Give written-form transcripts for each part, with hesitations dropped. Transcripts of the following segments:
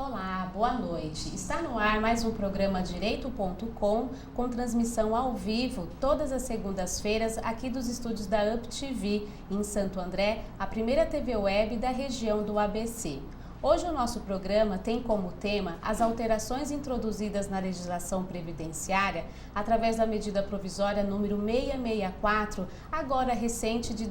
Olá, boa noite. Está no ar mais um programa Direito.com com transmissão ao vivo todas as segundas-feiras aqui dos estúdios da UP TV em Santo André, a primeira TV web da região do ABC. Hoje o nosso programa tem como tema as alterações introduzidas na legislação previdenciária através da medida provisória número 664, agora recente de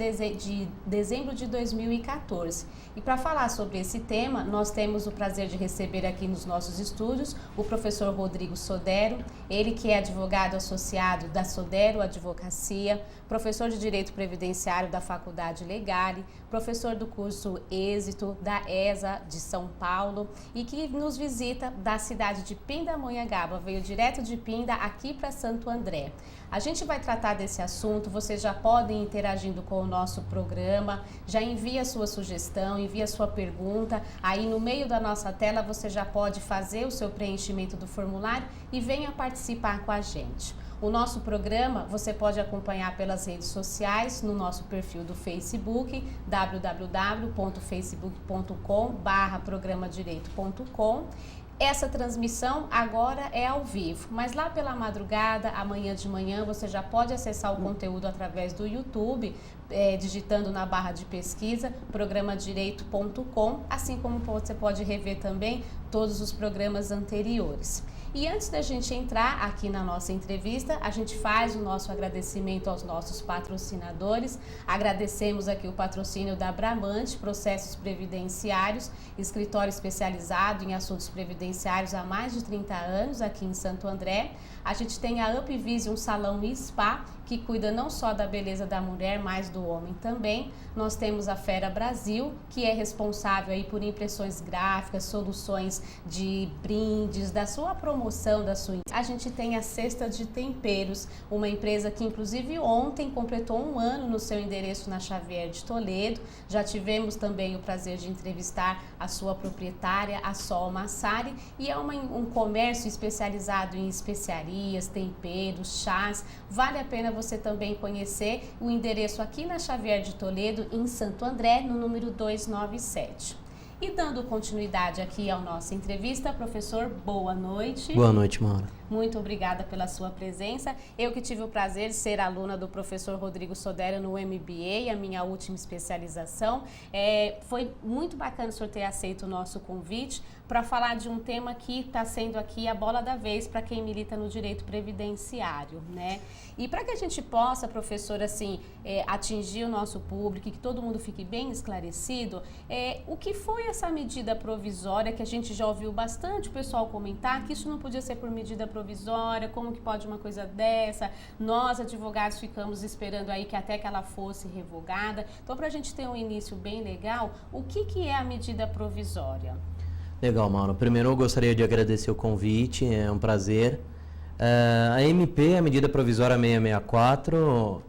dezembro de 2014. E para falar sobre esse tema, nós temos o prazer de receber aqui nos nossos estúdios o professor Rodrigo Sodero, ele que é advogado associado da Sodero Advocacia, professor de Direito Previdenciário da Faculdade Legale, professor do curso Êxito da ESA de São Paulo e que nos visita da cidade de Pindamonhangaba, veio direto de Pinda aqui para Santo André. A gente vai tratar desse assunto, vocês já podem ir interagindo com o nosso programa, já envia a sua sugestão, envia a sua pergunta, aí no meio da nossa tela você já pode fazer o seu preenchimento do formulário e venha participar com a gente. O nosso programa você pode acompanhar pelas redes sociais, no nosso perfil do Facebook, www.facebook.com/programadireito.com. Essa transmissão agora é ao vivo, mas lá pela madrugada, amanhã de manhã, você já pode acessar o conteúdo através do YouTube, digitando na barra de pesquisa programadireito.com, assim como você pode rever também todos os programas anteriores. E antes da gente entrar aqui na nossa entrevista, a gente faz o nosso agradecimento aos nossos patrocinadores. Agradecemos aqui o patrocínio da Bramante Processos Previdenciários, escritório especializado em assuntos previdenciários há mais de 30 anos aqui em Santo André. A gente tem a UpVision Salão e Spa, que cuida não só da beleza da mulher, mas do homem também. Nós temos a Fera Brasil, que é responsável aí por impressões gráficas, soluções de brindes, da sua promoção, da sua... A gente tem a Cesta de Temperos, uma empresa que inclusive ontem completou 1 ano no seu endereço na Xavier de Toledo. Já tivemos também o prazer de entrevistar a sua proprietária, a Sol Massari, e é um comércio especializado em especiarias, temperos, chás. Vale a pena você também conhecer o endereço aqui na Xavier de Toledo, em Santo André, no número 297. E dando continuidade aqui à nossa entrevista, professor, boa noite. Boa noite, Maura. Muito obrigada pela sua presença. Eu que tive o prazer de ser aluna do professor Rodrigo Sodero no MBA, a minha última especialização. Foi muito bacana o senhor ter aceito o nosso convite para falar de um tema que está sendo aqui a bola da vez para quem milita no direito previdenciário, né? E para que a gente possa, professor, assim, atingir o nosso público e que todo mundo fique bem esclarecido, o que foi essa medida provisória que a gente já ouviu bastante o pessoal comentar que isso não podia ser por medida provisória, como que pode uma coisa dessa? Nós, advogados, ficamos esperando aí que até que ela fosse revogada. Então, para a gente ter um início bem legal, o que é a medida provisória? Legal, Mauro. Primeiro, eu gostaria de agradecer o convite, é um prazer. A MP, a medida provisória 664,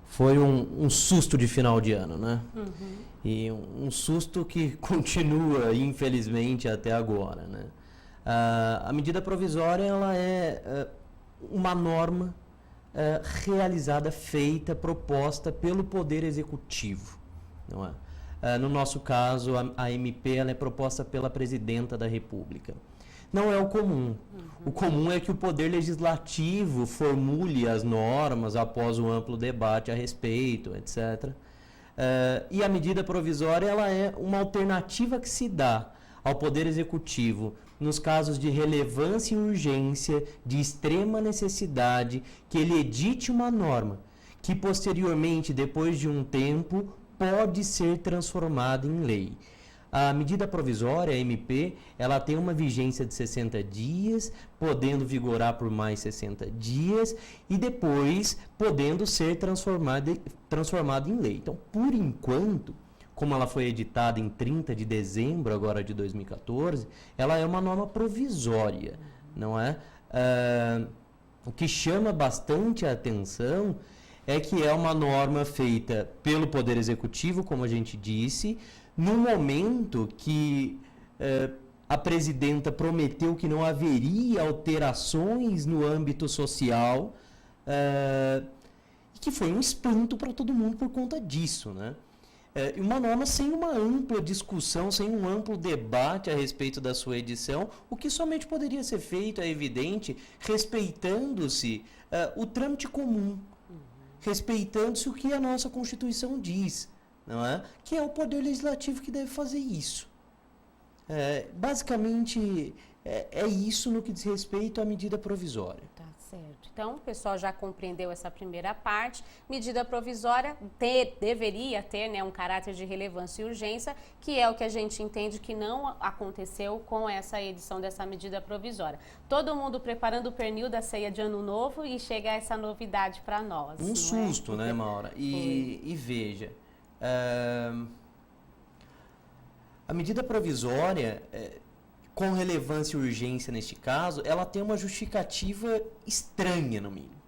foi um susto de final de ano, né? Uhum. E um susto que continua, infelizmente, até agora, né? A medida provisória, ela é uma norma realizada, feita, proposta pelo Poder Executivo, não é? No nosso caso, a MP ela é proposta pela Presidenta da República. Não é o comum. O comum é que o Poder Legislativo formule as normas após um amplo debate a respeito, etc. E a medida provisória ela é uma alternativa que se dá ao Poder Executivo nos casos de relevância e urgência, de extrema necessidade, que ele edite uma norma que posteriormente, depois de um tempo, pode ser transformada em lei. A medida provisória, a MP, ela tem uma vigência de 60 dias, podendo vigorar por mais 60 dias e depois podendo ser transformada em lei. Então, por enquanto, como ela foi editada em 30 de dezembro agora de 2014, ela é uma norma provisória, não é? O que chama bastante a atenção é que é uma norma feita pelo Poder Executivo, como a gente disse, no momento que a presidenta prometeu que não haveria alterações no âmbito social, e que foi um espanto para todo mundo por conta disso, né? E uma norma sem uma ampla discussão, sem um amplo debate a respeito da sua edição, o que somente poderia ser feito, é evidente, respeitando-se o trâmite comum, respeitando-se o que a nossa Constituição diz, não é? Que é o Poder Legislativo que deve fazer isso. Basicamente, é isso no que diz respeito à medida provisória. Tá certo. Então, o pessoal já compreendeu essa primeira parte. Medida provisória deveria ter, né, um caráter de relevância e urgência, que é o que a gente entende que não aconteceu com essa edição dessa medida provisória. Todo mundo preparando o pernil da ceia de Ano Novo e chega essa novidade para nós. Um susto, né, Maura? E veja, a medida provisória, com relevância e urgência neste caso, ela tem uma justificativa estranha, no mínimo.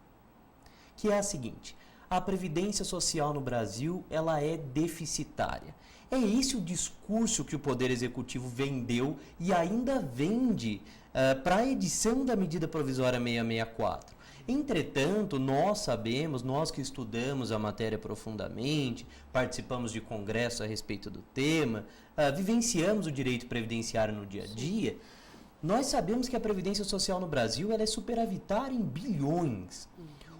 Que é a seguinte: a Previdência Social no Brasil, ela é deficitária. É esse o discurso que o Poder Executivo vendeu e ainda vende para a edição da medida provisória 664. Entretanto, nós sabemos, nós que estudamos a matéria profundamente, participamos de congressos a respeito do tema, vivenciamos o direito previdenciário no dia a dia, nós sabemos que a Previdência Social no Brasil ela é superavitária em bilhões.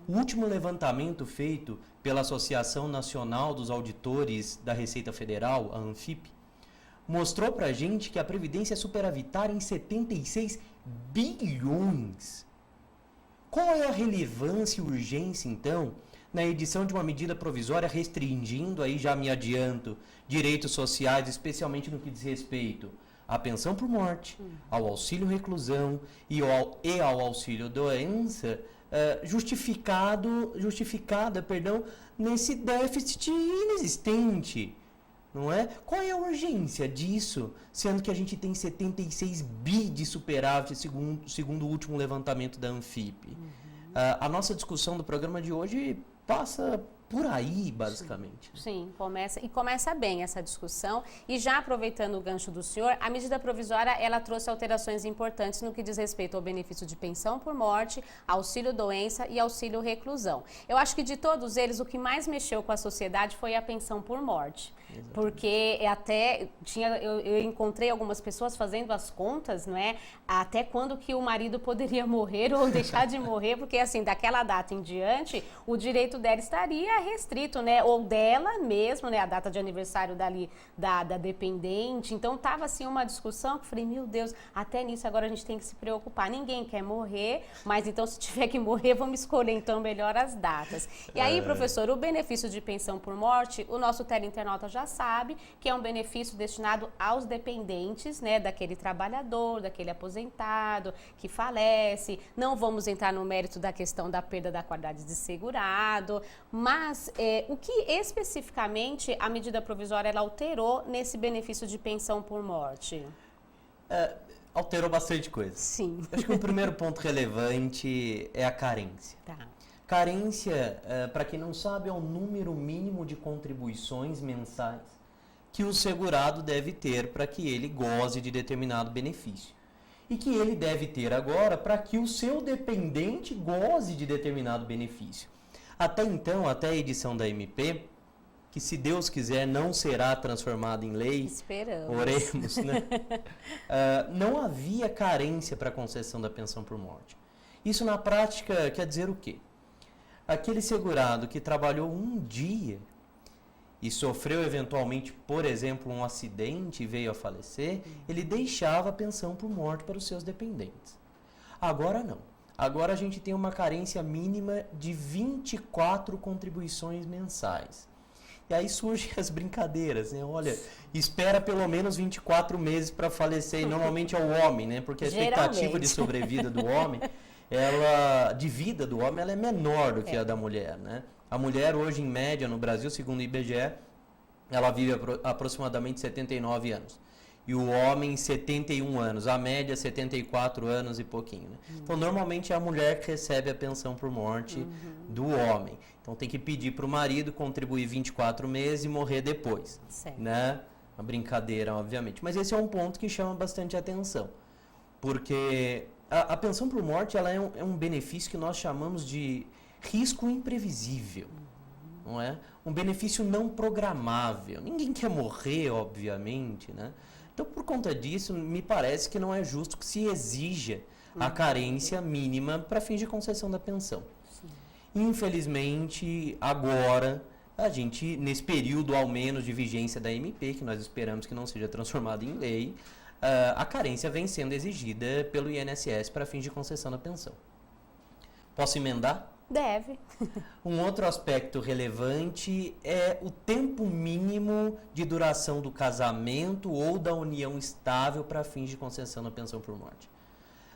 O último levantamento feito pela Associação Nacional dos Auditores da Receita Federal, a ANFIP, mostrou para a gente que a Previdência é superavitária em 76 bilhões. Qual é a relevância e urgência, então, na edição de uma medida provisória restringindo, aí já me adianto, direitos sociais, especialmente no que diz respeito à pensão por morte, ao auxílio reclusão e ao auxílio doença, justificada, nesse déficit inexistente, não é? Qual é a urgência disso, sendo que a gente tem 76 bi de superávit segundo o último levantamento da ANFIP? A nossa discussão do programa de hoje passa por aí, basicamente. Sim, começa bem essa discussão. E já aproveitando o gancho do senhor, a medida provisória, ela trouxe alterações importantes no que diz respeito ao benefício de pensão por morte, auxílio doença e auxílio reclusão. Eu acho que de todos eles, o que mais mexeu com a sociedade foi a pensão por morte. Exatamente. Porque eu encontrei algumas pessoas fazendo as contas, não é? Até quando que o marido poderia morrer ou deixar de morrer, porque assim, daquela data em diante, o direito dela estaria restrito, né? Ou dela mesmo, né? A data de aniversário da dependente. Então, tava assim uma discussão que eu falei, meu Deus, até nisso agora a gente tem que se preocupar. Ninguém quer morrer, mas então se tiver que morrer, vamos escolher então melhor as datas. E aí, professor, o benefício de pensão por morte, o nosso teleinternauta já sabe que é um benefício destinado aos dependentes, né? Daquele trabalhador, daquele aposentado que falece. Não vamos entrar no mérito da questão da perda da qualidade de segurado, mas o que especificamente a medida provisória ela alterou nesse benefício de pensão por morte? Alterou bastante coisa. Sim. Acho que o primeiro ponto relevante é a carência. Tá. Carência, para quem não sabe, é o número mínimo de contribuições mensais que o segurado deve ter para que ele goze de determinado benefício. E que ele deve ter agora para que o seu dependente goze de determinado benefício. Até então, até a edição da MP, que se Deus quiser não será transformada em lei, esperamos. Oremos, né? Não havia carência para a concessão da pensão por morte. Isso na prática quer dizer o quê? Aquele segurado que trabalhou um dia e sofreu eventualmente, por exemplo, um acidente e veio a falecer, ele deixava a pensão por morte para os seus dependentes. Agora não. Agora a gente tem uma carência mínima de 24 contribuições mensais. E aí surgem as brincadeiras, né? Olha, espera pelo menos 24 meses para falecer, e normalmente é o homem, né? Porque a expectativa de sobrevida do homem, de vida do homem, ela é menor do que a da mulher, né? A mulher hoje, em média, no Brasil, segundo o IBGE, ela vive aproximadamente 79 anos. E o homem, 71 anos. A média, 74 anos e pouquinho. Né? Então, normalmente, é a mulher que recebe a pensão por morte do homem. Então, tem que pedir para o marido contribuir 24 meses e morrer depois. Certo. Né? Uma brincadeira, obviamente. Mas esse é um ponto que chama bastante atenção. Porque a pensão por morte ela é um benefício que nós chamamos de risco imprevisível. não é? Um benefício não programável. Ninguém quer morrer, obviamente, né? Então, por conta disso, me parece que não é justo que se exija a carência mínima para fins de concessão da pensão. Sim. Infelizmente, agora, a gente, nesse período ao menos de vigência da MP, que nós esperamos que não seja transformado em lei, a carência vem sendo exigida pelo INSS para fins de concessão da pensão. Posso emendar? Deve. Um outro aspecto relevante é o tempo mínimo de duração do casamento ou da união estável para fins de concessão da pensão por morte.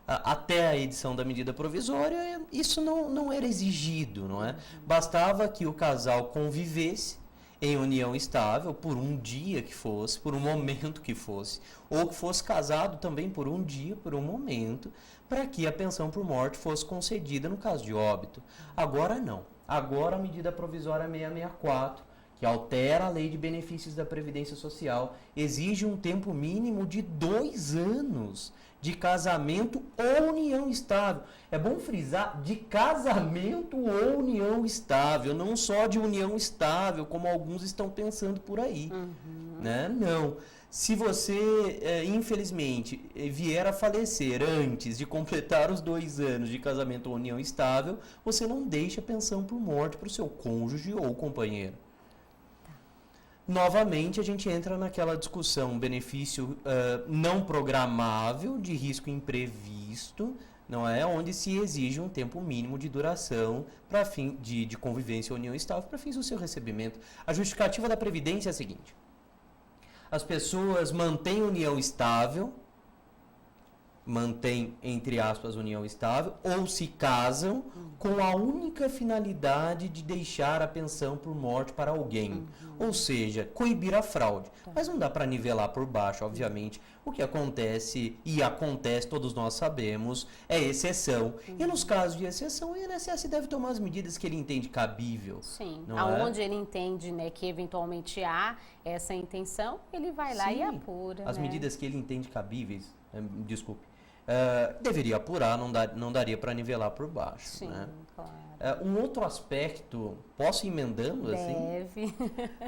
Até a edição da medida provisória, isso não era exigido, não é? Bastava que o casal convivesse em união estável por um dia que fosse, por um momento que fosse, ou que fosse casado também por um dia, por um momento, para que a pensão por morte fosse concedida no caso de óbito. Agora não. Agora a medida provisória 664, que altera a lei de benefícios da Previdência Social, exige um tempo mínimo de 2 anos de casamento ou união estável. É bom frisar, de casamento ou união estável, não só de união estável, como alguns estão pensando por aí. Né? Não. Se você, infelizmente, vier a falecer antes de completar os 2 anos de casamento ou união estável, você não deixa a pensão por morte para o seu cônjuge ou companheiro. Novamente, a gente entra naquela discussão, benefício não programável, de risco imprevisto, não é? Onde se exige um tempo mínimo de duração para fim de convivência ou união estável para fins do seu recebimento. A justificativa da Previdência é a seguinte: as pessoas mantêm união estável, mantêm, entre aspas, união estável, ou se casam com a única finalidade de deixar a pensão por morte para alguém. Ou seja, coibir a fraude. Mas não dá para nivelar por baixo, obviamente. O que acontece, e acontece, todos nós sabemos, é exceção. E nos casos de exceção, o INSS deve tomar as medidas que ele entende cabível. Sim, não aonde ele entende, né, que eventualmente há essa intenção, ele vai lá e apura. As né? medidas que ele entende cabíveis, desculpe, deveria apurar, não daria para nivelar por baixo. Sim, né? claro. Um outro aspecto, posso ir emendando Deve. assim,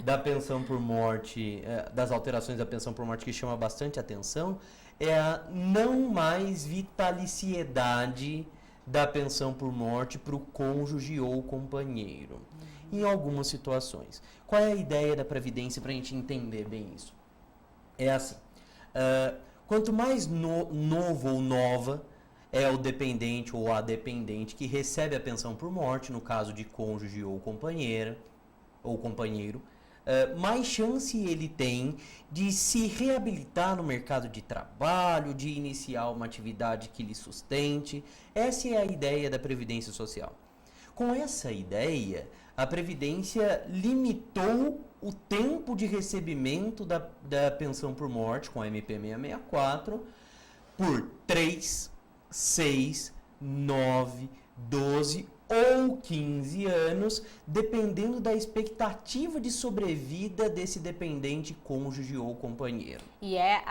da pensão por morte, das alterações da pensão por morte que chama bastante atenção, é a não mais vitaliciedade da pensão por morte para o cônjuge ou companheiro, em algumas situações. Qual é a ideia da Previdência para a gente entender bem isso? É assim, quanto mais novo ou nova é o dependente ou a dependente que recebe a pensão por morte, no caso de cônjuge ou companheira ou companheiro, mais chance ele tem de se reabilitar no mercado de trabalho, de iniciar uma atividade que lhe sustente. Essa é a ideia da Previdência Social. Com essa ideia, a Previdência limitou o tempo de recebimento da pensão por morte, com a MP 664, por 3, 6, 9, 12 ou 15 anos, dependendo da expectativa de sobrevida desse dependente, cônjuge ou companheiro. E é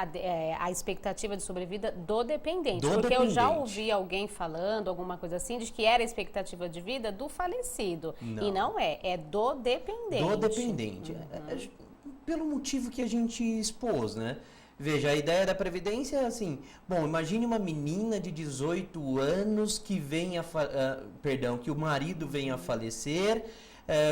a expectativa de sobrevida do dependente. Porque eu já ouvi alguém falando, alguma coisa assim, de que era a expectativa de vida do falecido. Não. E não é do dependente. Do dependente. Pelo motivo que a gente expôs, né? Veja, a ideia da Previdência é assim, bom, imagine uma menina de 18 anos que que o marido venha a falecer,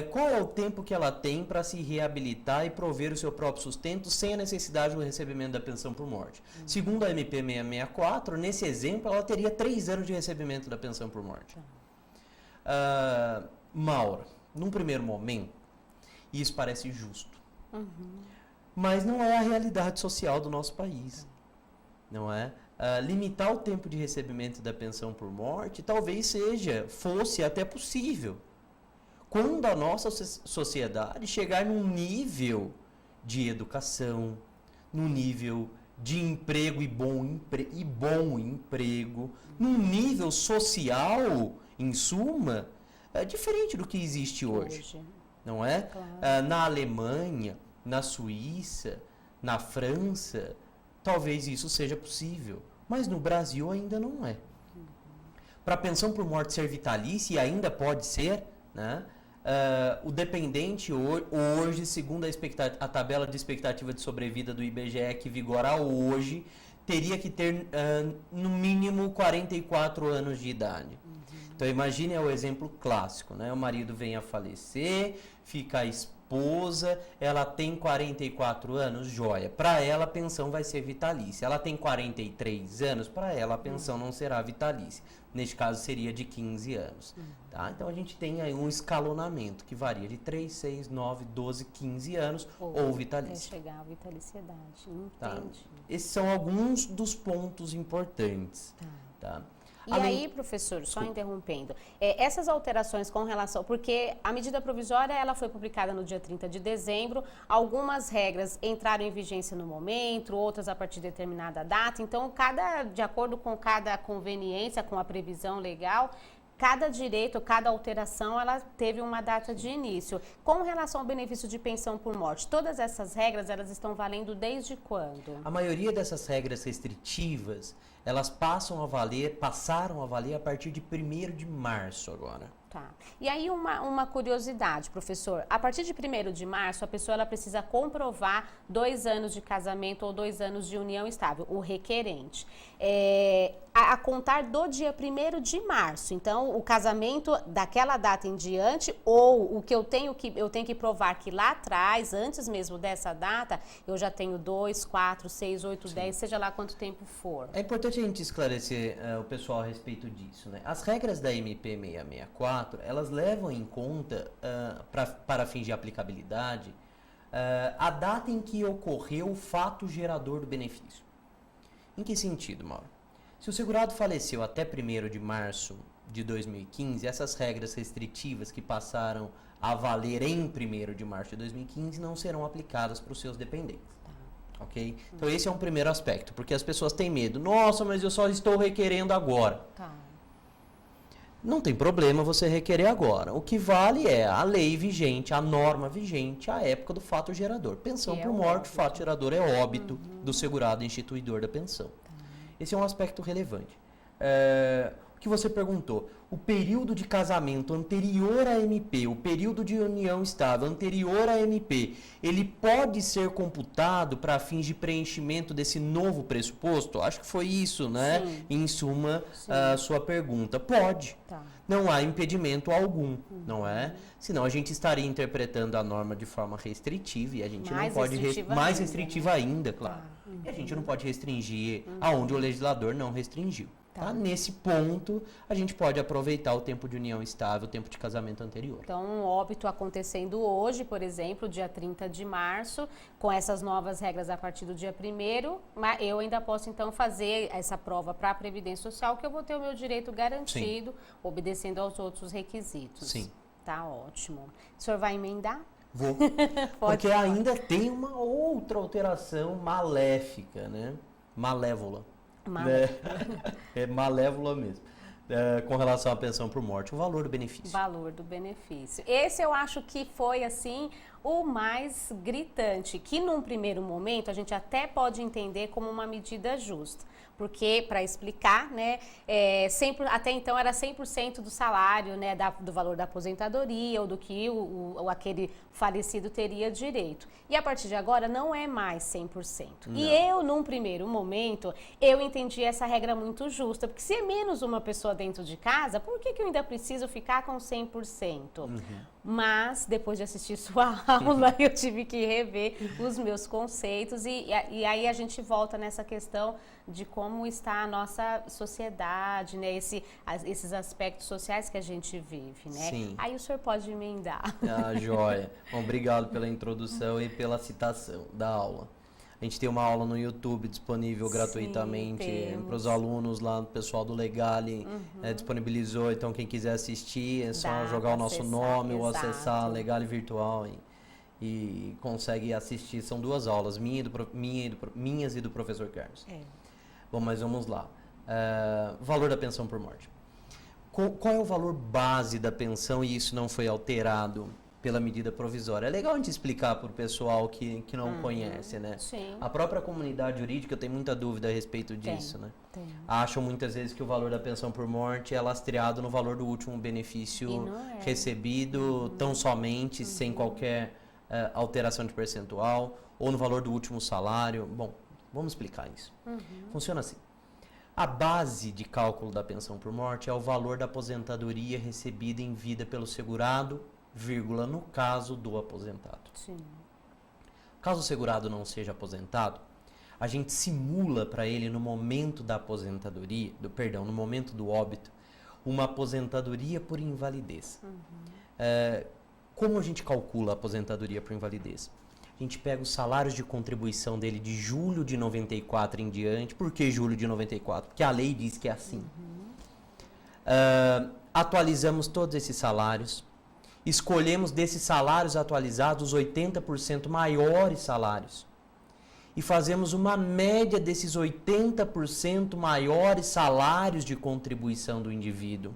qual é o tempo que ela tem para se reabilitar e prover o seu próprio sustento sem a necessidade do recebimento da pensão por morte? Segundo a MP 664, nesse exemplo, ela teria 3 anos de recebimento da pensão por morte. Maura, num primeiro momento, isso parece justo. Mas não é a realidade social do nosso país, não é? Limitar o tempo de recebimento da pensão por morte talvez fosse até possível, quando a nossa sociedade chegar num nível de educação, num nível de emprego e bom emprego, num nível social, em suma, diferente do que existe hoje. Não é? Claro. Na Alemanha, na Suíça, na França, talvez isso seja possível, mas no Brasil ainda não é. Para a pensão por morte ser vitalícia, e ainda pode ser, né, o dependente hoje, segundo a tabela de expectativa de sobrevida do IBGE que vigora hoje, teria que ter no mínimo 44 anos de idade. Então imagine o exemplo clássico, né? O marido vem a falecer, fica a esposa, ela tem 44 anos, joia. Para ela a pensão vai ser vitalícia. Ela tem 43 anos, para ela a pensão não será vitalícia. Neste caso seria de 15 anos. Tá? Então a gente tem aí um escalonamento que varia de 3, 6, 9, 12, 15 anos ou vitalícia. Até chegar à vitaliciedade. Entendi. Tá? Esses são alguns dos pontos importantes. Tá? E aí, professor, só interrompendo, essas alterações com relação, porque a medida provisória ela foi publicada no dia 30 de dezembro, algumas regras entraram em vigência no momento, outras a partir de determinada data, então de acordo com cada conveniência, com a previsão legal, cada direito, cada alteração, ela teve uma data de início. Com relação ao benefício de pensão por morte, todas essas regras, elas estão valendo desde quando? A maioria dessas regras restritivas, elas passaram a valer a partir de 1º de março agora. Tá. E aí uma curiosidade, professor. A partir de 1º de março, a pessoa ela precisa comprovar 2 anos de casamento ou 2 anos de união estável, o requerente. A contar do dia 1º de março. Então, o casamento daquela data em diante, ou o que eu tenho que provar que lá atrás, antes mesmo dessa data, eu já tenho 2, 4, 6, 8, 10, seja lá quanto tempo for. É importante a gente esclarecer o pessoal a respeito disso, né? As regras da MP 664, elas levam em conta, para fins de aplicabilidade, a data em que ocorreu o fato gerador do benefício. Em que sentido, Mauro? Se o segurado faleceu até 1º de março de 2015, essas regras restritivas que passaram a valer em 1º de março de 2015 não serão aplicadas para os seus dependentes. Ok? Então esse é um primeiro aspecto, porque as pessoas têm medo. Nossa, mas eu só estou requerendo agora. Tá. Não tem problema você requerer agora. O que vale é a lei vigente, a norma vigente, a época do fato gerador. Pensão por morte, fato gerador é óbito do segurado instituidor da pensão. Esse é um aspecto relevante. O que você perguntou, o período de casamento anterior à MP, o período de união estável anterior à MP, ele pode ser computado para fins de preenchimento desse novo pressuposto? Acho que foi isso, né? Sim. Em suma, a sua pergunta. Pode. Tá. Não há impedimento algum, não é? Senão a gente estaria interpretando a norma de forma restritiva e a gente não pode... Mais restritiva ainda, claro. E a gente não pode restringir aonde o legislador não restringiu. Tá? Nesse ponto, a gente pode aproveitar o tempo de união estável, o tempo de casamento anterior. Então, um óbito acontecendo hoje, por exemplo, dia 30 de março, com essas novas regras a partir do dia 1º, eu ainda posso, então, fazer essa prova para a Previdência Social, que eu vou ter o meu direito garantido, obedecendo aos outros requisitos. Sim. Tá ótimo. O senhor vai emendar? Vou. Porque ainda tem uma outra alteração maléfica, né? Malévola. É malévola mesmo. Com relação à pensão por morte, o valor do benefício. Valor do benefício. Esse eu acho que foi, assim, o mais gritante, que num primeiro momento a gente até pode entender como uma medida justa. Porque, para explicar, né, até então era 100% do salário, né, do valor da aposentadoria ou do que aquele falecido teria direito. E a partir de agora não é mais 100%. Não. E eu, num primeiro momento, eu entendi essa regra muito justa, porque se é menos uma pessoa dentro de casa, por que eu ainda preciso ficar com 100%? Mas, depois de assistir sua aula, eu tive que rever os meus conceitos e aí a gente volta nessa questão de como está a nossa sociedade, né? Esses aspectos sociais que a gente vive, né? Sim. Aí o senhor pode emendar. Ah, joia. Bom, obrigado pela introdução e pela citação da aula. A gente tem uma aula no YouTube disponível gratuitamente para os alunos lá, o pessoal do Legale disponibilizou, então quem quiser assistir é só jogar o nosso nome ou acessar Legale Virtual e consegue assistir. São 2 aulas, minhas e do professor Carlos. Bom, mas vamos lá. Valor da pensão por morte. Qual é o valor base da pensão e isso não foi alterado pela medida provisória. É legal a gente explicar para o pessoal que não conhece, né? Sim. A própria comunidade jurídica tem muita dúvida a respeito disso, né? Acham muitas vezes que o valor da pensão por morte é lastreado no valor do último benefício recebido, tão somente, sem qualquer alteração de percentual, ou no valor do último salário. Bom, vamos explicar isso. Funciona assim. A base de cálculo da pensão por morte é o valor da aposentadoria recebida em vida pelo segurado, vírgula, no caso do aposentado. Sim. Caso o segurado não seja aposentado, a gente simula para ele no momento da aposentadoria, no momento do óbito, uma aposentadoria por invalidez. Como a gente calcula a aposentadoria por invalidez? A gente pega os salários de contribuição dele de julho de 94 em diante. Por que julho de 94? Porque a lei diz que é assim. Atualizamos todos esses salários. Escolhemos desses salários atualizados os 80% maiores salários. E fazemos uma média desses 80% maiores salários de contribuição do indivíduo.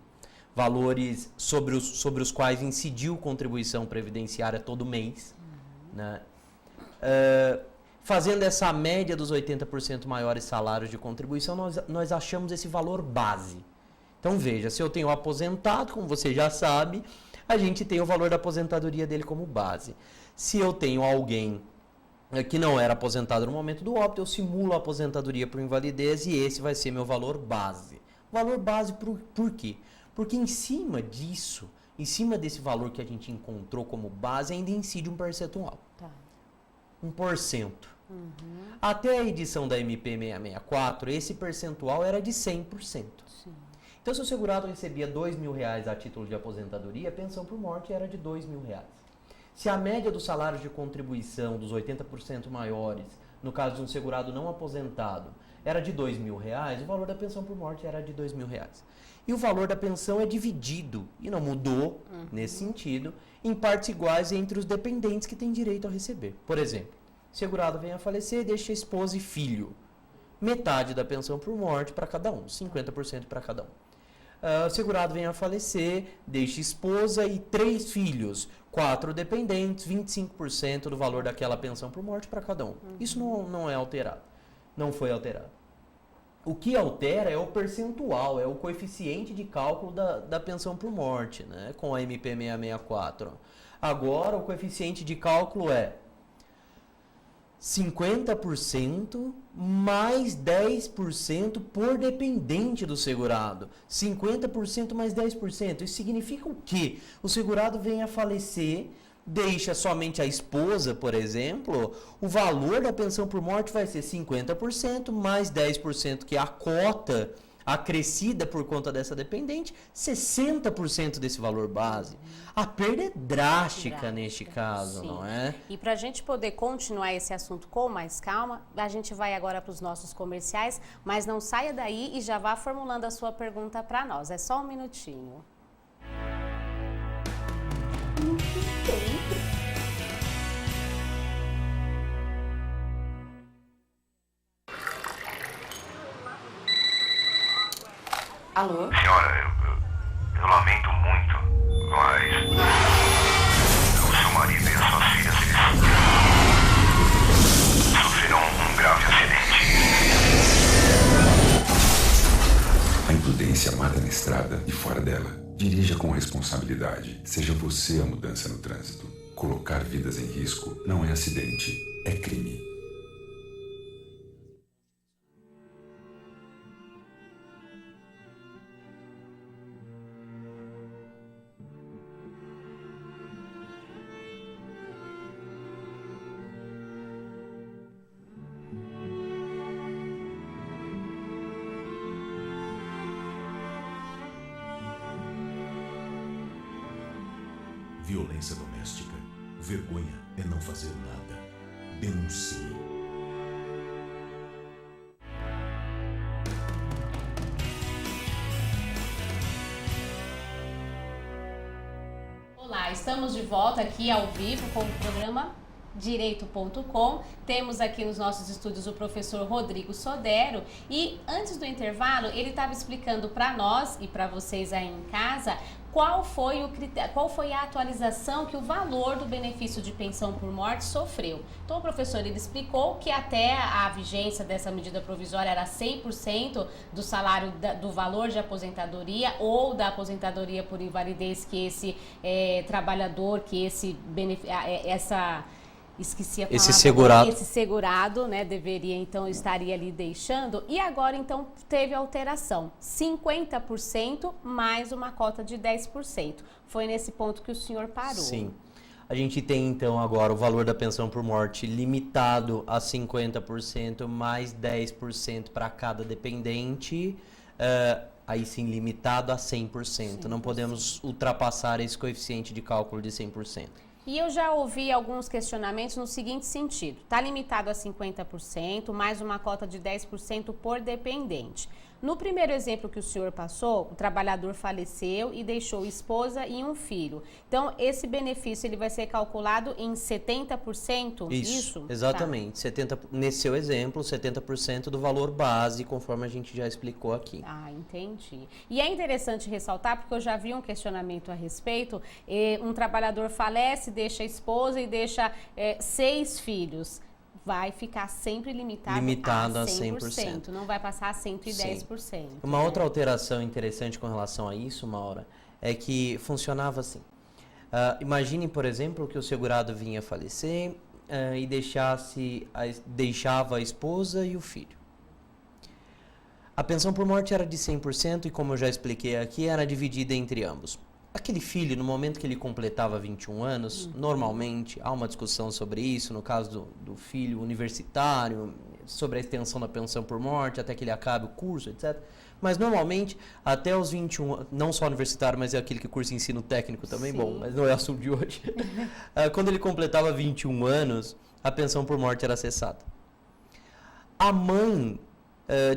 Valores sobre os quais incidiu contribuição previdenciária todo mês. Né? Fazendo essa média dos 80% maiores salários de contribuição, nós achamos esse valor base. Então veja, se eu tenho aposentado, como você já sabe, a gente tem o valor da aposentadoria dele como base. Se eu tenho alguém que não era aposentado no momento do óbito, eu simulo a aposentadoria por invalidez e esse vai ser meu valor base. Valor base por quê? Porque em cima disso, em cima desse valor que a gente encontrou como base, ainda incide um percentual. 1%. Até a edição da MP 664, esse percentual era de 100%. Sim. Então, se o segurado recebia R$2.000 a título de aposentadoria, a pensão por morte era de R$2.000. Se a média dos salários de contribuição dos 80% maiores, no caso de um segurado não aposentado, era de R$2.000, o valor da pensão por morte era de R$2.000. E o valor da pensão é dividido, e não mudou nesse sentido, em partes iguais entre os dependentes que têm direito a receber. Por exemplo, o segurado vem a falecer e deixa esposa e filho. Metade da pensão por morte para cada um, 50% para cada um. O segurado vem a falecer, deixa esposa e 3 filhos, 4 dependentes, 25% do valor daquela pensão por morte para cada um. Isso não é alterado, não foi alterado. O que altera é o percentual, é o coeficiente de cálculo da pensão por morte, né, com a MP 664. Agora, o coeficiente de cálculo é 50% mais 10% por dependente do segurado. 50% mais 10%. Isso significa o quê? O segurado vem a falecer, deixa somente a esposa, por exemplo, o valor da pensão por morte vai ser 50% mais 10%, que é a cota acrescida por conta dessa dependente, 60% desse valor base. A perda é drástica neste caso, sim. Não é? E para a gente poder continuar esse assunto com mais calma, a gente vai agora para os nossos comerciais, mas não saia daí e já vá formulando a sua pergunta para nós. É só um minutinho. Alô? Senhora, eu lamento muito, mas o seu marido e as suas filhas, eles sofreram um grave acidente. A imprudência mata na estrada e fora dela. Dirija com responsabilidade. Seja você a mudança no trânsito. Colocar vidas em risco não é acidente, é crime. Violência doméstica. Vergonha é não fazer nada. Denuncie. Olá, estamos de volta aqui ao vivo com o programa Direito.com. Temos aqui nos nossos estúdios o professor Rodrigo Sodero e antes do intervalo ele estava explicando para nós e para vocês aí em casa qual foi o critério, qual foi a atualização que o valor do benefício de pensão por morte sofreu. Então o professor ele explicou que até a vigência dessa medida provisória era 100% do salário do valor de aposentadoria ou da aposentadoria por invalidez que esse trabalhador, que esqueci a palavra, esse segurado, né, estaria ali deixando, e agora então teve alteração, 50% mais uma cota de 10%. Foi nesse ponto que o senhor parou. Sim. A gente tem então agora o valor da pensão por morte limitado a 50% mais 10% para cada dependente, aí sim limitado a 100%. Não podemos ultrapassar esse coeficiente de cálculo de 100%. E eu já ouvi alguns questionamentos no seguinte sentido: está limitado a 50%, mais uma cota de 10% por dependente. No primeiro exemplo que o senhor passou, o trabalhador faleceu e deixou esposa e um filho. Então, esse benefício ele vai ser calculado em 70%? Isso, exatamente. Tá. Nesse seu exemplo, 70% do valor base, conforme a gente já explicou aqui. Ah, entendi. E é interessante ressaltar, porque eu já vi um questionamento a respeito, um trabalhador falece, deixa a esposa e deixa 6 filhos. Vai ficar sempre limitado a 100%. Não vai passar a 110%. Sim. Uma outra alteração interessante com relação a isso, Maura, é que funcionava assim. Imagine, por exemplo, que o segurado vinha falecer e deixava a esposa e o filho. A pensão por morte era de 100% e, como eu já expliquei aqui, era dividida entre ambos. Aquele filho, no momento que ele completava 21 anos, normalmente há uma discussão sobre isso, no caso do filho universitário, sobre a extensão da pensão por morte, até que ele acabe o curso, etc. Mas normalmente, até os 21, não só universitário, mas é aquele que cursa ensino técnico também, Sim. Bom, mas não é assunto de hoje. Quando ele completava 21 anos, a pensão por morte era cessada. A mãe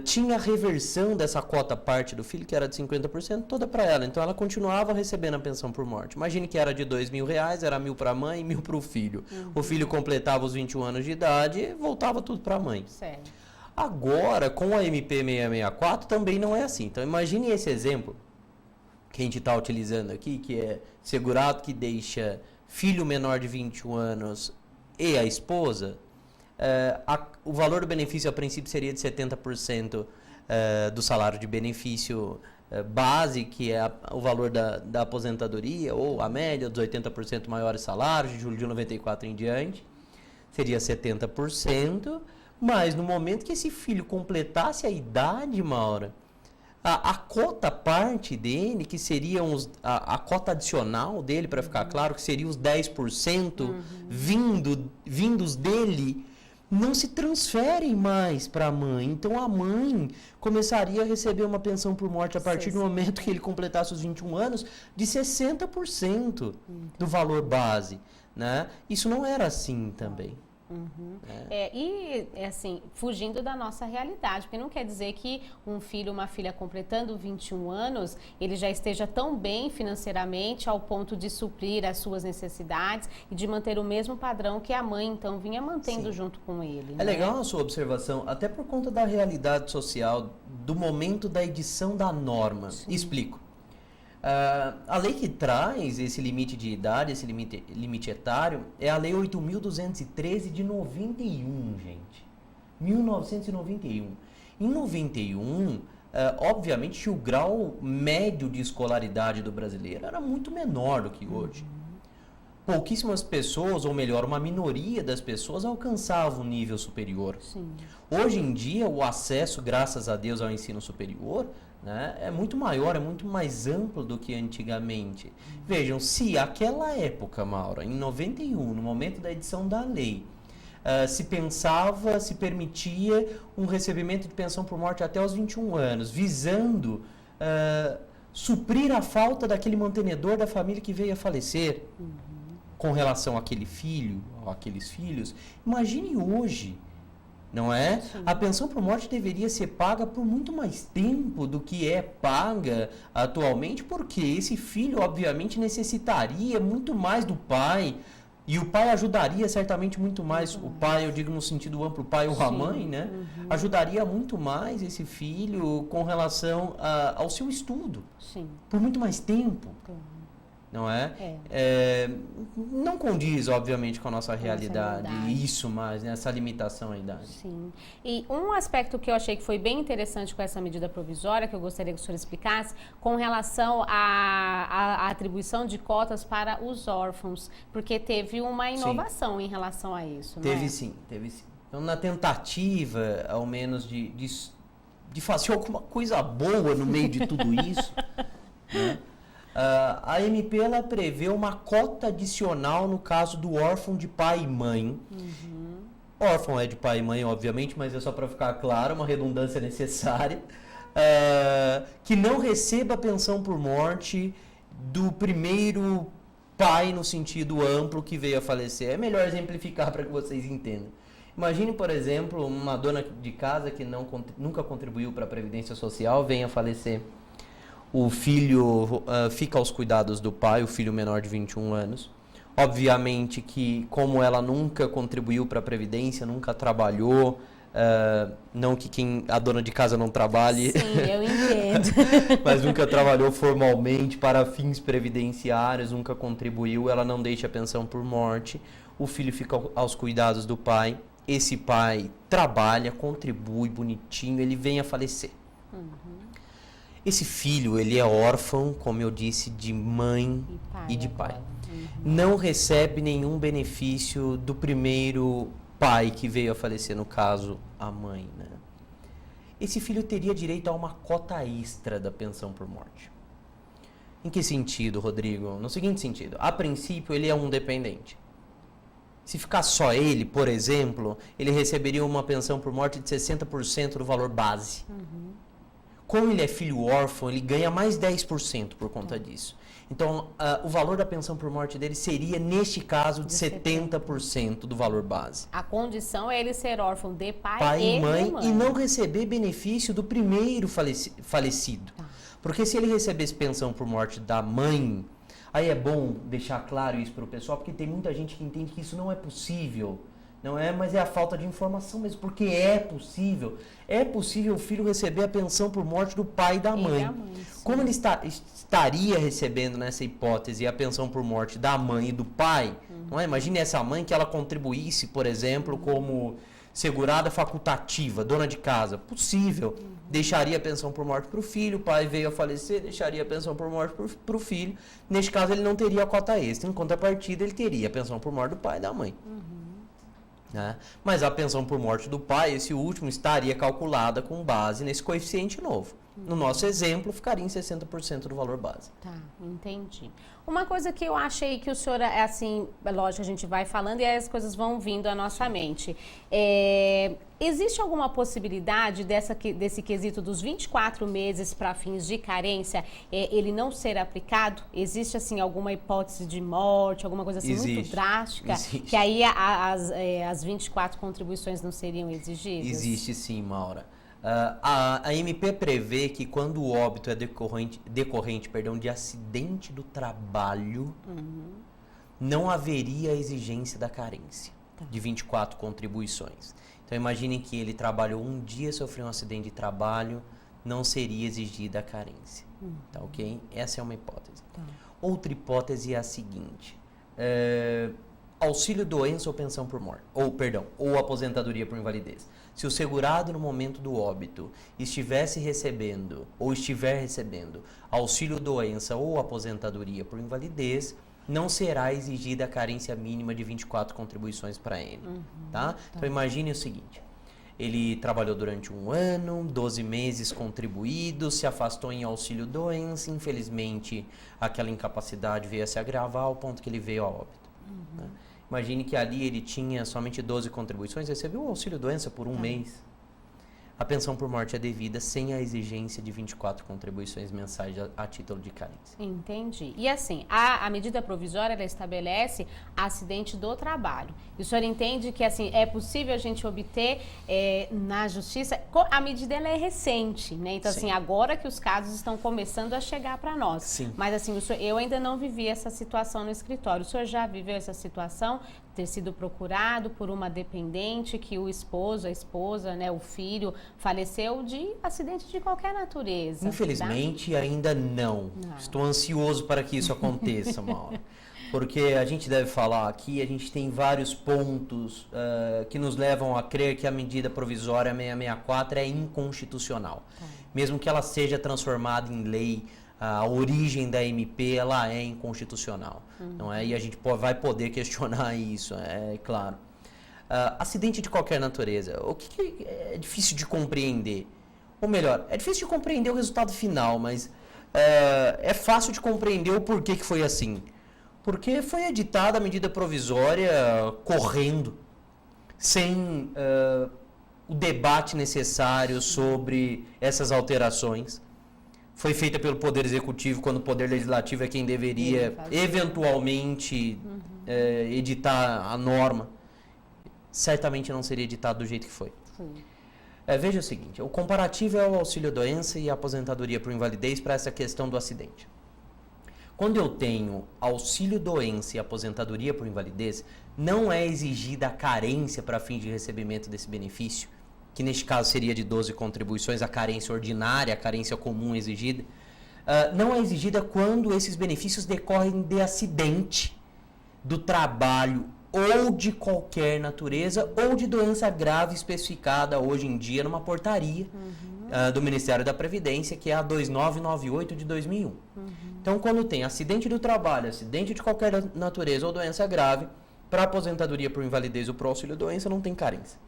tinha a reversão dessa cota parte do filho, que era de 50%, toda para ela. Então, ela continuava recebendo a pensão por morte. Imagine que era de R$2.000, era 1.000 para a mãe e 1.000 para o filho. O filho completava os 21 anos de idade e voltava tudo para a mãe. Certo. Agora, com a MP 664, também não é assim. Então, imagine esse exemplo que a gente está utilizando aqui, que é segurado que deixa filho menor de 21 anos e a esposa. O valor do benefício, a princípio, seria de 70% do salário de benefício base, que é o valor da aposentadoria, ou a média dos 80% maiores salários, de julho de 94 em diante, seria 70%, mas no momento que esse filho completasse a idade, Maura, a cota parte dele, que seria a cota adicional dele, para ficar claro, que seria os 10% vindos dele, não se transferem mais para a mãe. Então, a mãe começaria a receber uma pensão por morte a partir do momento que ele completasse os 21 anos, de 60% do valor base, né? Isso não era assim também. Assim, fugindo da nossa realidade, porque não quer dizer que um filho, uma filha completando 21 anos, ele já esteja tão bem financeiramente ao ponto de suprir as suas necessidades e de manter o mesmo padrão que a mãe, então, vinha mantendo junto com ele. É legal a sua observação, até por conta da realidade social, do momento da edição da norma. Sim. Explico. A lei que traz esse limite de idade, esse limite etário, é a Lei 8.213 de 91, gente. 1991. Em 91, obviamente, o grau médio de escolaridade do brasileiro era muito menor do que hoje. Pouquíssimas pessoas, ou melhor, uma minoria das pessoas alcançavam o nível superior. Sim. Hoje em dia, o acesso, graças a Deus, ao ensino superior, né, é muito maior, é muito mais amplo do que antigamente. Vejam, se aquela época, Maura, em 91, no momento da edição da lei, se permitia um recebimento de pensão por morte até os 21 anos, visando suprir a falta daquele mantenedor da família que veio a falecer, com relação àquele filho, ou àqueles filhos. Imagine hoje, não é? Sim. A pensão por morte deveria ser paga por muito mais tempo do que é paga atualmente, porque esse filho, obviamente, necessitaria muito mais do pai E o pai ajudaria certamente muito mais, o pai, eu digo no sentido amplo, o pai ou a mãe, né? Ajudaria muito mais esse filho com relação ao seu estudo. Sim. Por muito mais tempo. Não é? Não condiz, obviamente, com a nossa realidade. Isso, mas essa limitação à idade. Sim. E um aspecto que eu achei que foi bem interessante com essa medida provisória, que eu gostaria que o senhor explicasse, com relação à atribuição de cotas para os órfãos, porque teve uma inovação em relação a isso, né? Teve sim. Então, na tentativa, ao menos, de fazer alguma coisa boa no meio de tudo isso, né? A MP ela prevê uma cota adicional no caso do órfão de pai e mãe. Órfão é de pai e mãe, obviamente, mas é só para ficar claro, uma redundância necessária. Que não receba pensão por morte do primeiro pai no sentido amplo que veio a falecer. É melhor exemplificar para que vocês entendam. Imagine, por exemplo, uma dona de casa que nunca contribuiu para a Previdência Social, venha a falecer. O filho fica aos cuidados do pai, o filho menor de 21 anos. Obviamente que, como ela nunca contribuiu para a Previdência, nunca trabalhou, não que a dona de casa não trabalhe. Sim, eu entendo. Mas nunca trabalhou formalmente para fins previdenciários, nunca contribuiu, ela não deixa a pensão por morte. O filho fica aos cuidados do pai. Esse pai trabalha, contribui bonitinho, ele vem a falecer. Esse filho, ele é órfão, como eu disse, de mãe e de pai. Não recebe nenhum benefício do primeiro pai que veio a falecer, no caso, a mãe, né? Esse filho teria direito a uma cota extra da pensão por morte. Em que sentido, Rodrigo? No seguinte sentido, a princípio ele é um dependente. Se ficar só ele, por exemplo, ele receberia uma pensão por morte de 60% do valor base. Como ele é filho órfão, ele ganha mais 10% por conta disso. Então, o valor da pensão por morte dele seria, neste caso, de 70% do valor base. A condição é ele ser órfão de pai e mãe e não receber benefício do primeiro falecido. Porque se ele recebesse pensão por morte da mãe, aí é bom deixar claro isso para o pessoal, porque tem muita gente que entende que isso não é possível. Não é, mas é a falta de informação mesmo, porque é possível o filho receber a pensão por morte do pai e da mãe. Como ele estaria recebendo nessa hipótese a pensão por morte da mãe e do pai, não é? Imagine essa mãe que ela contribuísse, por exemplo, como segurada facultativa, dona de casa, possível. Deixaria a pensão por morte para o filho, o pai veio a falecer, deixaria a pensão por morte para o filho. Neste caso, ele não teria a cota extra, em contrapartida, ele teria a pensão por morte do pai e da mãe. Né? Mas a pensão por morte do pai, esse último, estaria calculada com base nesse coeficiente novo. No nosso exemplo, ficaria em 60% do valor base. Tá, entendi. Uma coisa que eu achei que o senhor, assim, lógico, a gente vai falando e aí as coisas vão vindo à nossa mente. Existe alguma possibilidade desse quesito dos 24 meses para fins de carência, ele não ser aplicado? Existe, assim, alguma hipótese de morte, alguma coisa assim muito drástica? Existe. Que aí as 24 contribuições não seriam exigidas? Existe sim, Maura. A MP prevê que quando o óbito é decorrente de acidente do trabalho, não haveria exigência da carência de 24 contribuições. Então imaginem que ele trabalhou um dia, sofreu um acidente de trabalho, não seria exigida a carência. Tá ok? Essa é uma hipótese. Outra hipótese é a seguinte: auxílio doença ou pensão por morte, ou aposentadoria por invalidez. Se o segurado no momento do óbito estivesse recebendo ou estiver recebendo auxílio doença ou aposentadoria por invalidez, não será exigida a carência mínima de 24 contribuições para ele. Tá? Então imagine o seguinte: ele trabalhou durante 1 ano, 12 meses contribuídos, se afastou em auxílio doença, infelizmente aquela incapacidade veio a se agravar ao ponto que ele veio a óbito. Né? Imagine que ali ele tinha somente 12 contribuições, recebeu o auxílio doença por 1 mês. a pensão por morte é devida sem a exigência de 24 contribuições mensais a título de carência. Entendi. E assim, a medida provisória, ela estabelece acidente do trabalho. E o senhor entende que assim, é possível a gente obter na justiça, a medida ela é recente, né? Então assim, agora que os casos estão começando a chegar para nós. Sim. Mas assim, eu ainda não vivi essa situação no escritório. O senhor já viveu essa situação? Ter sido procurado por uma dependente que o esposo, a esposa, né, o filho faleceu de acidente de qualquer natureza? Infelizmente, ainda não. Estou ansioso para que isso aconteça, Mauro. Porque a gente deve falar aqui, a gente tem vários pontos que nos levam a crer que a medida provisória 664 é inconstitucional. Mesmo que ela seja transformada em lei, a origem da MP ela é inconstitucional. Não é? E a gente vai poder questionar isso, é claro. Acidente de qualquer natureza, o que é difícil de compreender? Ou melhor, é difícil de compreender o resultado final, mas é fácil de compreender o porquê que foi assim. Porque foi editada a medida provisória correndo, sem o debate necessário sobre essas alterações. Foi feita pelo Poder Executivo, quando o Poder Legislativo é quem deveria, eventualmente, editar a norma. Certamente não seria editado do jeito que foi. Veja o seguinte, o comparativo é o auxílio-doença e a aposentadoria por invalidez para essa questão do acidente. Quando eu tenho auxílio-doença e aposentadoria por invalidez, não é exigida a carência para fim de recebimento desse benefício, que neste caso seria de 12 contribuições, a carência ordinária, a carência comum exigida, não é exigida quando esses benefícios decorrem de acidente do trabalho ou de qualquer natureza ou de doença grave especificada hoje em dia numa portaria do Ministério da Previdência, que é a 2998 de 2001. Então, quando tem acidente do trabalho, acidente de qualquer natureza ou doença grave, para aposentadoria por invalidez ou por auxílio-doença não tem carência.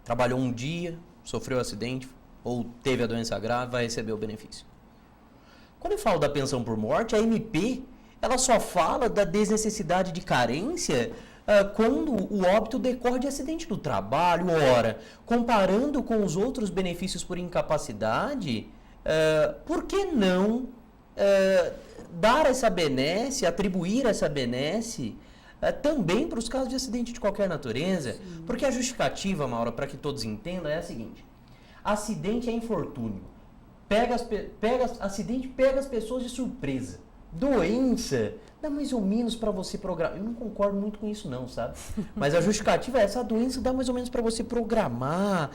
Trabalhou um dia, sofreu acidente ou teve a doença grave, vai receber o benefício. Quando eu falo da pensão por morte, a MP ela só fala da desnecessidade de carência quando o óbito decorre de acidente do trabalho. Ora, comparando com os outros benefícios por incapacidade, por que não dar essa benesse, atribuir essa benesse também para os casos de acidente de qualquer natureza? Sim. Porque a justificativa, Maura, para que todos entendam, é a seguinte: acidente é infortúnio. Acidente pega as pessoas de surpresa. Doença dá mais ou menos para você programar. Eu não concordo muito com isso não, sabe? Mas a justificativa é essa: a doença dá mais ou menos para você programar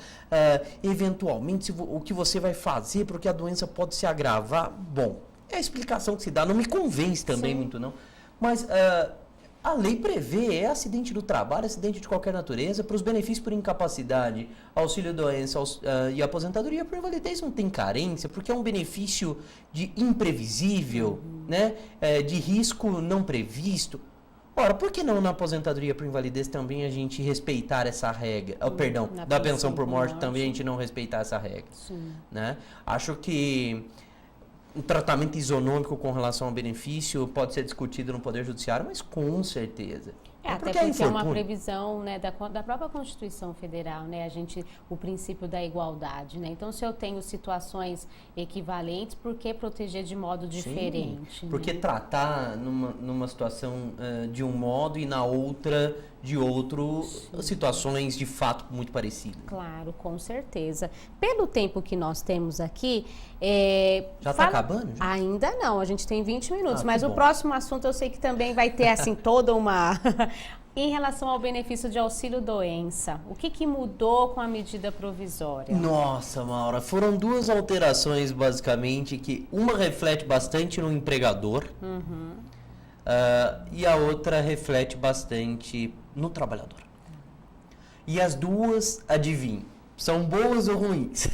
eventualmente o que você vai fazer, porque a doença pode se agravar. Bom, é a explicação que se dá. Não me convence também muito não. Mas a lei prevê acidente do trabalho, acidente de qualquer natureza, para os benefícios por incapacidade, auxílio-doença e aposentadoria por invalidez não tem carência, porque é um benefício de imprevisível, né? De risco não previsto. Ora, por que não na aposentadoria por invalidez também a gente respeitar essa regra? Perdão, da pensão por morte também a gente não respeitar essa regra. Né? Acho que um tratamento isonômico com relação ao benefício pode ser discutido no Poder Judiciário, mas com certeza. Até porque é uma previsão, né, da própria Constituição Federal, né, o princípio da igualdade, né? Então, se eu tenho situações equivalentes, por que proteger de modo diferente? Sim, porque tratar numa situação de um modo e na outra de outro, situações de fato muito parecidas. Claro, com certeza. Pelo tempo que nós temos aqui... Já está acabando? Já? Ainda não, a gente tem 20 minutos, mas o próximo assunto eu sei que também vai ter assim toda uma... Em relação ao benefício de auxílio-doença, o que mudou com a medida provisória? Nossa, Maura, foram duas alterações basicamente, que uma reflete bastante no empregador e a outra reflete bastante no trabalhador. E as duas, adivinhe, são boas ou ruins?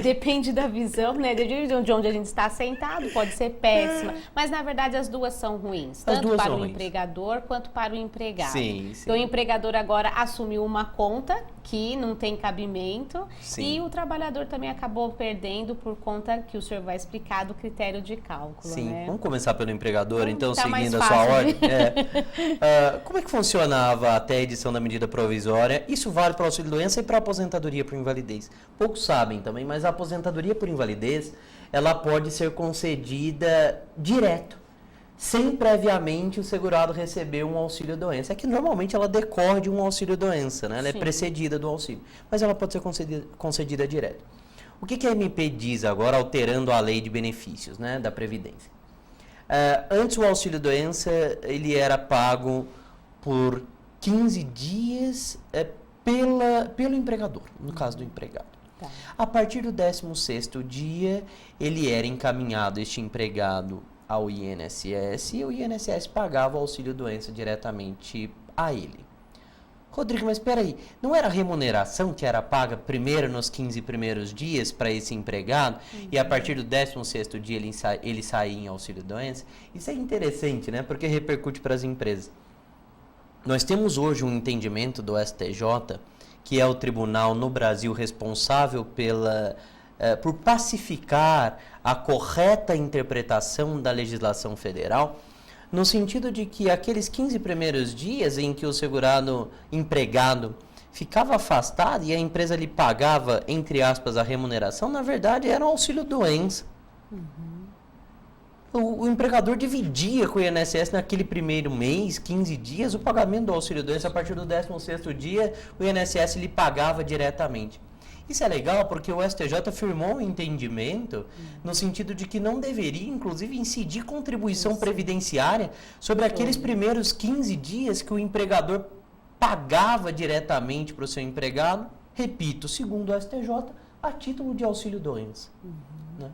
Depende da visão, né? De onde a gente está sentado, pode ser péssima. Mas, na verdade, as duas são ruins. Tanto para o empregador quanto para o empregado. Sim. Então, o empregador agora assumiu uma conta que não tem cabimento. Sim. E o trabalhador também acabou perdendo por conta que o senhor vai explicar do critério de cálculo. Sim, né? Vamos começar pelo empregador, então, seguindo a sua ordem. Como é que funcionava até a edição da medida provisória? Isso vale para o auxílio-doença para a aposentadoria por invalidez. Poucos sabem também, mas a aposentadoria por invalidez, ela pode ser concedida direto, sem previamente o segurado receber um auxílio-doença. É que normalmente ela decorre de um auxílio-doença, né? Ela é precedida do auxílio, mas ela pode ser concedida direto. O que a MP diz agora, alterando a lei de benefícios, né, da Previdência? Antes o auxílio-doença, ele era pago por 15 dias pelo empregador, no caso do empregado. Tá. A partir do 16º dia, ele era encaminhado, este empregado, ao INSS, e o INSS pagava o auxílio-doença diretamente a ele. Rodrigo, mas espera aí, não era a remuneração que era paga primeiro nos 15 primeiros dias para esse empregado, e a partir do 16º dia ele saía em auxílio-doença? Isso é interessante, né? Porque repercute para as empresas. Nós temos hoje um entendimento do STJ, que é o tribunal no Brasil responsável por pacificar a correta interpretação da legislação federal, no sentido de que aqueles 15 primeiros dias em que o segurado empregado ficava afastado e a empresa lhe pagava, entre aspas, a remuneração, na verdade era um auxílio-doença. O empregador dividia com o INSS naquele primeiro mês, 15 dias, o pagamento do auxílio-doença. A partir do 16º dia, o INSS lhe pagava diretamente. Isso é legal porque o STJ firmou um entendimento no sentido de que não deveria, inclusive, incidir contribuição previdenciária sobre aqueles primeiros 15 dias que o empregador pagava diretamente para o seu empregado, repito, segundo o STJ, a título de auxílio-doença. Né?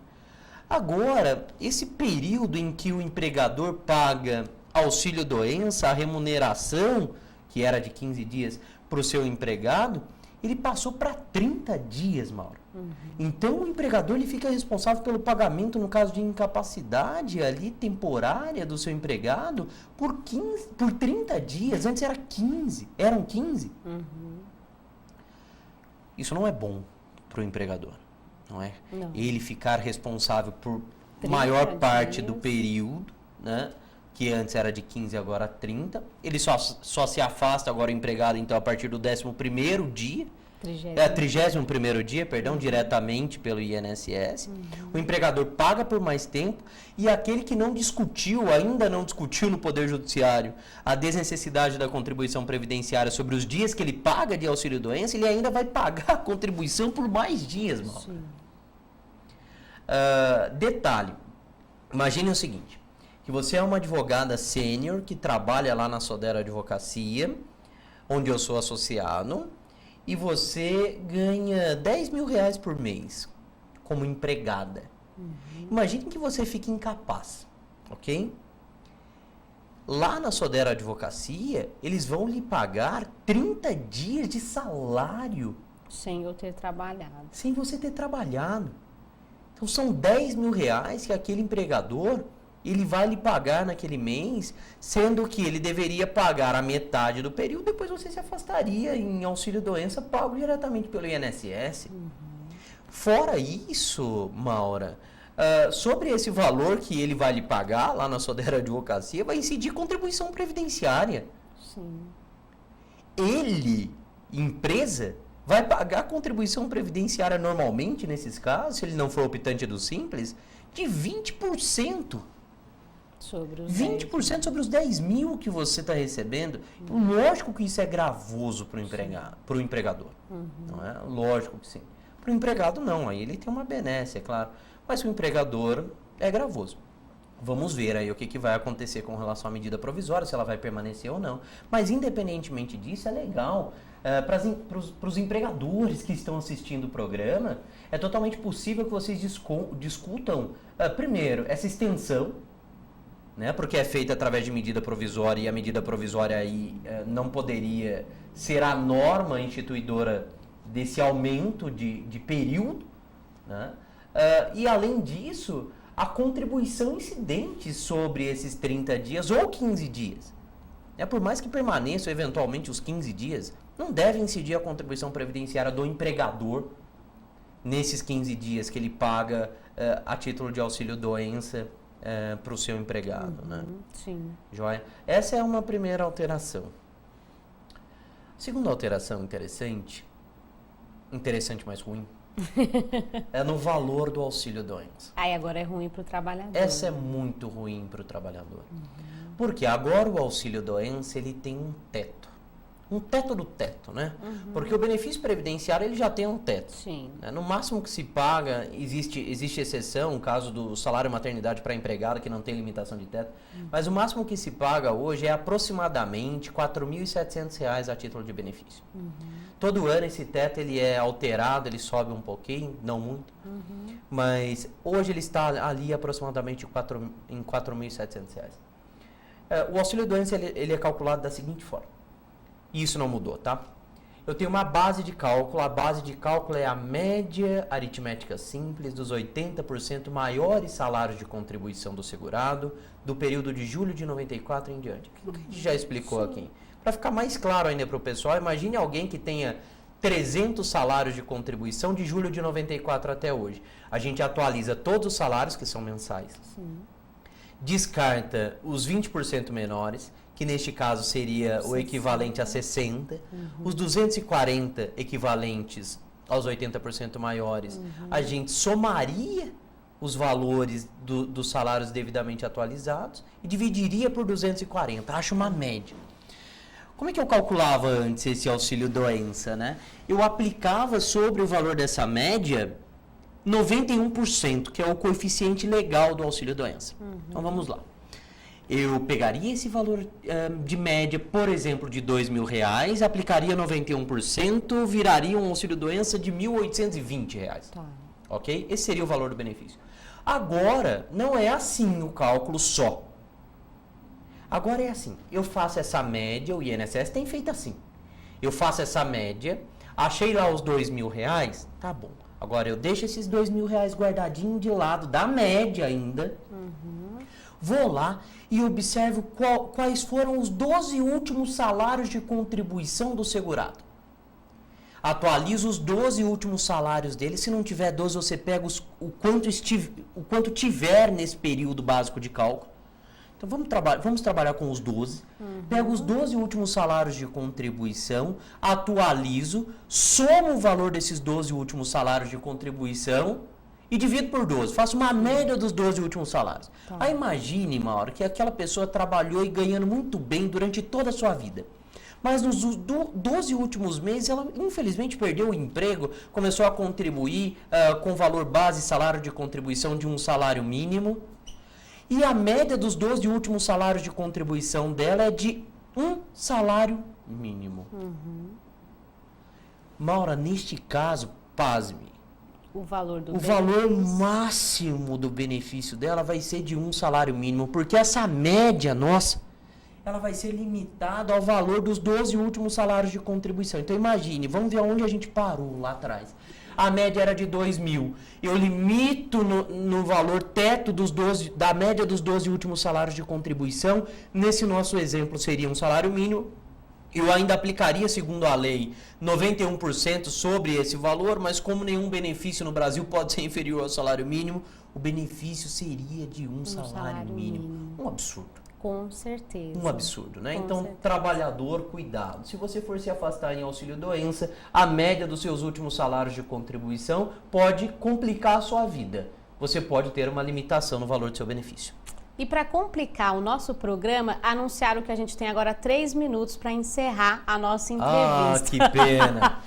Agora, esse período em que o empregador paga auxílio-doença, a remuneração, que era de 15 dias, para o seu empregado, ele passou para 30 dias, Mauro. Então, o empregador ele fica responsável pelo pagamento, no caso de incapacidade ali temporária do seu empregado, por 30 dias. Antes era 15. Eram 15. Isso não é bom para o empregador, não é? Não. Ele ficar responsável por maior parte do período, né? Que antes era de 15, agora 30. Ele só se afasta agora o empregado, então, a partir do 11º dia. 31º dia, perdão, diretamente pelo INSS. O empregador paga por mais tempo e aquele que não discutiu, ainda não discutiu no Poder Judiciário a desnecessidade da contribuição previdenciária sobre os dias que ele paga de auxílio-doença, ele ainda vai pagar a contribuição por mais dias, mano. Detalhe, imagine o seguinte, que você é uma advogada sênior que trabalha lá na Sodero Advocacia, onde eu sou associado, e você ganha 10 mil reais por mês como empregada. Imagine que você fique incapaz, ok? Lá na Sodero Advocacia, eles vão lhe pagar 30 dias de salário. Sem eu ter trabalhado. Sem você ter trabalhado. Então são 10 mil reais que aquele empregador ele vai lhe pagar naquele mês, sendo que ele deveria pagar a metade do período, depois você se afastaria em auxílio-doença pago diretamente pelo INSS. Fora isso, Maura, sobre esse valor que ele vai lhe pagar lá na Sodero Advocacia, vai incidir contribuição previdenciária. Sim. Ele, empresa, vai pagar contribuição previdenciária normalmente, nesses casos, se ele não for optante do Simples, de 20%. Sobre os 20% sobre os 10 mil que você está recebendo. Lógico que isso é gravoso para o empregador. Não é? Lógico que sim. Para o empregado, não. Aí ele tem uma benesse, é claro. Mas para o empregador é gravoso. Vamos ver aí o que vai acontecer com relação à medida provisória, se ela vai permanecer ou não. Mas, independentemente disso, é legal para os empregadores que estão assistindo o programa. É totalmente possível que vocês discutam, primeiro, essa extensão, né, porque é feita através de medida provisória, e a medida provisória aí não poderia ser a norma instituidora desse aumento de período, né? E, além disso, a contribuição incidente sobre esses 30 dias ou 15 dias. Por mais que permaneçam eventualmente os 15 dias, não deve incidir a contribuição previdenciária do empregador nesses 15 dias que ele paga a título de auxílio-doença para o seu empregado. Né? Sim. Joia? Essa é uma primeira alteração. Segunda alteração interessante interessante, mas ruim. É no valor do auxílio-doença. Aí agora é ruim para o trabalhador. Essa é muito ruim para o trabalhador. Porque agora o auxílio-doença, ele tem um teto. Um teto do teto, né? Porque o benefício previdenciário, ele já tem um teto. Sim. Né? No máximo que se paga, existe exceção, o caso do salário maternidade para empregado, que não tem limitação de teto. Mas o máximo que se paga hoje é aproximadamente R$ 4.700 a título de benefício. Todo ano esse teto ele é alterado, ele sobe um pouquinho, não muito. Mas hoje ele está ali aproximadamente em R$ 4.700. O auxílio-doença ele é calculado da seguinte forma. E isso não mudou, tá? Eu tenho uma base de cálculo. A base de cálculo é a média aritmética simples dos 80% maiores salários de contribuição do segurado do período de julho de 94 em diante. O que a gente já explicou aqui? Para ficar mais claro ainda para o pessoal, imagine alguém que tenha 300 salários de contribuição de julho de 94 até hoje. A gente atualiza todos os salários, que são mensais. Descarta os 20% menores, que neste caso seria o equivalente a 60, os 240 equivalentes aos 80% maiores, a gente somaria os valores dos salários devidamente atualizados e dividiria por 240, acho uma média. Como é que eu calculava antes esse auxílio-doença, né? Eu aplicava sobre o valor dessa média 91%, que é o coeficiente legal do auxílio-doença. Então vamos lá. Eu pegaria esse valor de média, por exemplo, de R$ 2.000, aplicaria 91%, viraria um auxílio-doença de R$ 1.820. Tá. Ok? Esse seria o valor do benefício. Agora, não é assim o cálculo só. Agora é assim, eu faço essa média, o INSS tem feito assim. Eu faço essa média, achei lá os R$ 2.000, tá bom. Agora eu deixo esses R$ 2.000 guardadinho de lado, da média ainda. Vou lá e observo quais foram os 12 últimos salários de contribuição do segurado. Atualizo os 12 últimos salários dele. Se não tiver 12, você pega o quanto tiver nesse período básico de cálculo. Então vamos trabalhar com os 12. Pego os 12 últimos salários de contribuição, atualizo, somo o valor desses 12 últimos salários de contribuição e divido por 12. Faço uma média dos 12 últimos salários. Aí imagine, Mauro, que aquela pessoa trabalhou e ganhando muito bem durante toda a sua vida. Mas nos 12 últimos meses, ela infelizmente perdeu o emprego, começou a contribuir com valor base salário de contribuição de um salário mínimo. E a média dos 12 últimos salários de contribuição dela é de um salário mínimo. Maura, neste caso, pasme. O valor máximo do benefício dela vai ser de um salário mínimo, porque essa média nossa, ela vai ser limitada ao valor dos 12 últimos salários de contribuição. Então imagine, vamos ver onde a gente parou lá atrás. A média era de 2.000. Eu limito no valor teto da média dos 12 últimos salários de contribuição. Nesse nosso exemplo seria um salário mínimo. Eu ainda aplicaria, segundo a lei, 91% sobre esse valor, mas como nenhum benefício no Brasil pode ser inferior ao salário mínimo, o benefício seria de um salário mínimo. Um absurdo. Com certeza. Um absurdo, né? Com Então, certeza. trabalhador, cuidado. Se você for se afastar em auxílio-doença, a média dos seus últimos salários de contribuição pode complicar a sua vida. Você pode ter uma limitação no valor do seu benefício. E para complicar o nosso programa, anunciaram que a gente tem agora 3 minutos para encerrar a nossa entrevista. Ah, que pena.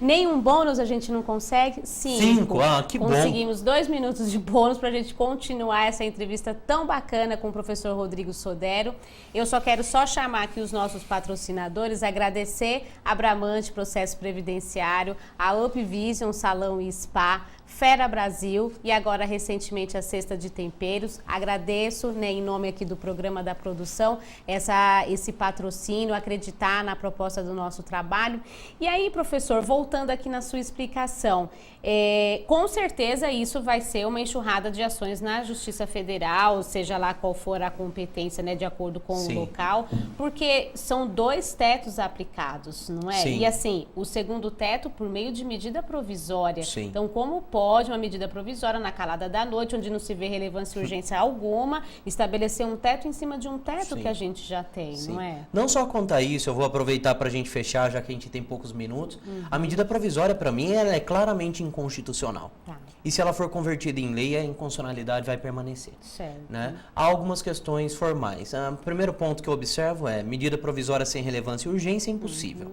Nenhum bônus a gente não consegue? 5. Ah, que bom. Conseguimos 2 minutos de bônus para a gente continuar essa entrevista tão bacana com o professor Rodrigo Sodero. Eu quero chamar aqui os nossos patrocinadores, agradecer a Bramante Processo Previdenciário, a Upvision Salão e Spa, Fera Brasil e agora recentemente a Cesta de Temperos. Agradeço, né, em nome aqui do programa da produção, esse patrocínio, acreditar na proposta do nosso trabalho. E aí, professor, voltando aqui na sua explicação, com certeza isso vai ser uma enxurrada de ações na Justiça Federal, seja lá qual for a competência, né, de acordo com o local, porque são 2 tetos aplicados, não é? Sim. E assim, o segundo teto por meio de medida provisória. Sim. Então, como pode pode uma medida provisória na calada da noite, onde não se vê relevância e urgência alguma, estabelecer um teto em cima de um teto que a gente já tem, não é? Não só quanto a isso, eu vou aproveitar para a gente fechar, já que a gente tem poucos minutos. A medida provisória, para mim, ela é claramente inconstitucional. Tá. E se ela for convertida em lei, a inconstitucionalidade vai permanecer. Certo. Né? Há algumas questões formais. O primeiro ponto que eu observo é medida provisória sem relevância e urgência é impossível.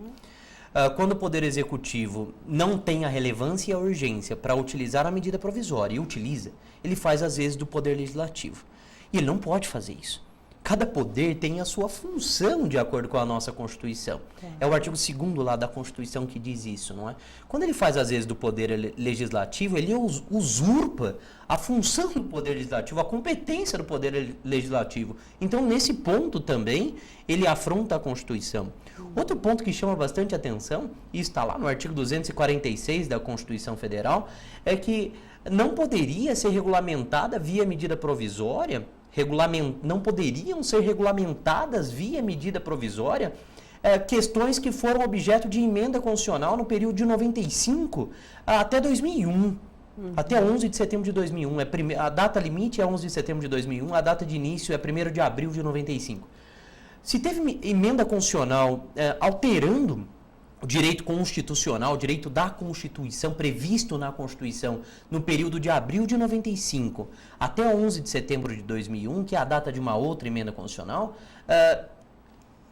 Quando o Poder Executivo não tem a relevância e a urgência para utilizar a medida provisória e utiliza, ele faz às vezes do Poder Legislativo. E ele não pode fazer isso. Cada poder tem a sua função de acordo com a nossa Constituição. É o artigo 2º lá da Constituição que diz isso, não é? Quando ele faz, às vezes, do Poder Legislativo, ele usurpa a função do Poder Legislativo, a competência do Poder Legislativo. Então, nesse ponto também, ele afronta a Constituição. Outro ponto que chama bastante atenção, e está lá no artigo 246 da Constituição Federal, é que não poderia ser regulamentada via medida provisória, não poderiam ser regulamentadas via medida provisória questões que foram objeto de emenda constitucional no período de 95 até 2001. Até 11 de setembro de 2001. A data limite é 11 de setembro de 2001, a data de início é 1º de abril de 95. Se teve emenda constitucional alterando o direito constitucional, o direito da Constituição, previsto na Constituição, no período de abril de 95 até 11 de setembro de 2001, que é a data de uma outra emenda constitucional,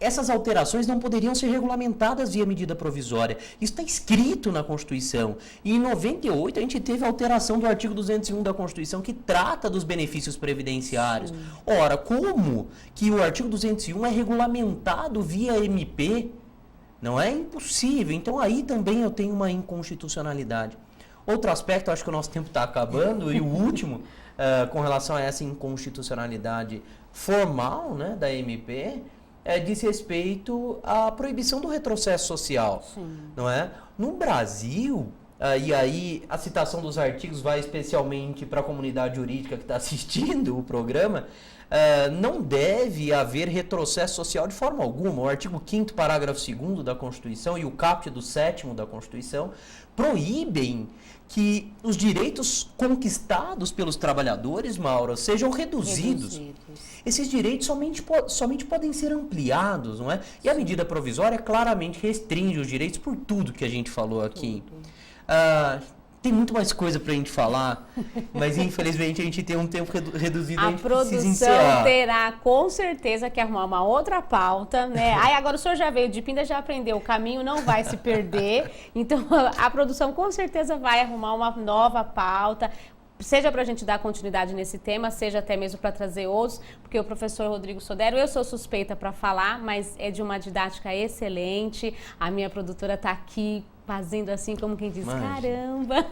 essas alterações não poderiam ser regulamentadas via medida provisória. Isso está escrito na Constituição. E em 98 a gente teve a alteração do artigo 201 da Constituição que trata dos benefícios previdenciários. Ora, como que o artigo 201 é regulamentado via MP? Não é impossível. Então aí também eu tenho uma inconstitucionalidade. Outro aspecto, acho que o nosso tempo está acabando, e o último, com relação a essa inconstitucionalidade formal, né, da MP, diz respeito à proibição do retrocesso social. Não é? No Brasil, e aí a citação dos artigos vai especialmente para a comunidade jurídica que está assistindo o programa, não deve haver retrocesso social de forma alguma. O artigo 5º, parágrafo 2º da Constituição e o caput do 7º da Constituição proíbem que os direitos conquistados pelos trabalhadores, Maura, sejam reduzidos. Esses direitos somente podem ser ampliados, não é? E a medida provisória claramente restringe os direitos por tudo que a gente falou aqui. Tem muito mais coisa pra gente falar, mas infelizmente a gente tem um tempo reduzido, a gente precisa encerrar. A produção terá com certeza que arrumar uma outra pauta, né? Aí agora o senhor já veio de Pinda, já aprendeu, o caminho não vai se perder, então a produção com certeza vai arrumar uma nova pauta, seja para a gente dar continuidade nesse tema, seja até mesmo para trazer outros, porque o professor Rodrigo Sodero, eu sou suspeita para falar, mas é de uma didática excelente, a minha produtora está aqui fazendo assim como quem diz, caramba!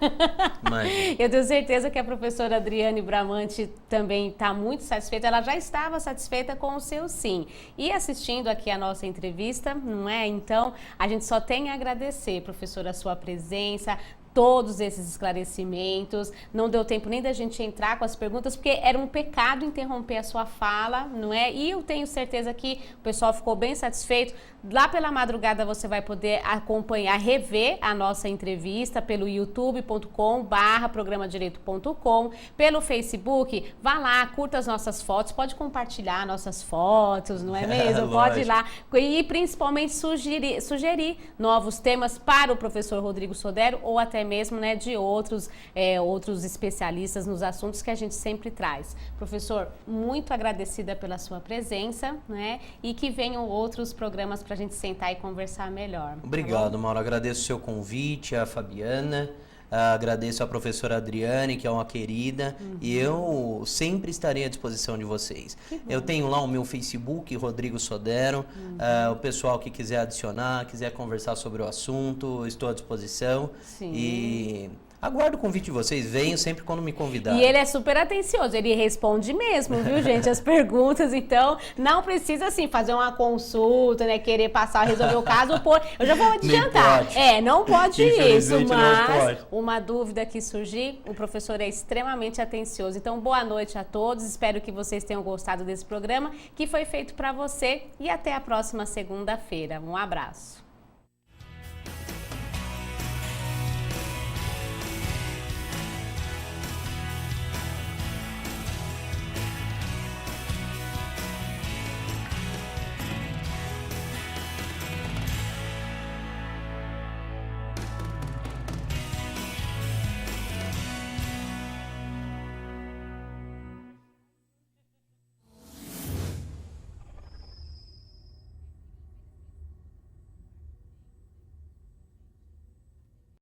Eu tenho certeza que a professora Adriane Bramante também está muito satisfeita, ela já estava satisfeita com o seu sim. E assistindo aqui a nossa entrevista, não é? Então, a gente só tem a agradecer, professora, a sua presença, todos esses esclarecimentos, não deu tempo nem da gente entrar com as perguntas, porque era um pecado interromper a sua fala, não é? E eu tenho certeza que o pessoal ficou bem satisfeito. Lá pela madrugada você vai poder acompanhar, rever a nossa entrevista pelo youtube.com/programadireito.com, pelo Facebook, vá lá, curta as nossas fotos, pode compartilhar nossas fotos, não é mesmo? Pode ir lá e principalmente sugerir novos temas para o professor Rodrigo Sodero ou até mesmo, né, de outros especialistas nos assuntos que a gente sempre traz. Professor, muito agradecida pela sua presença, né, e que venham outros programas para a gente sentar e conversar melhor. Obrigado, Mauro. Agradeço o seu convite, a Fabiana, agradeço a professora Adriane, que é uma querida, e eu sempre estarei à disposição de vocês. Eu tenho lá o meu Facebook, Rodrigo Sodero, o pessoal que quiser adicionar, quiser conversar sobre o assunto, estou à disposição. Sim. E aguardo o convite de vocês, venham sempre quando me convidarem. E ele é super atencioso, ele responde mesmo, viu, gente, as perguntas, então não precisa, assim, fazer uma consulta, né, querer passar, resolver o caso, eu já vou adiantar. Não pode isso, mas uma dúvida que surgir, o professor é extremamente atencioso. Então, boa noite a todos, espero que vocês tenham gostado desse programa, que foi feito para você, e até a próxima segunda-feira. Um abraço.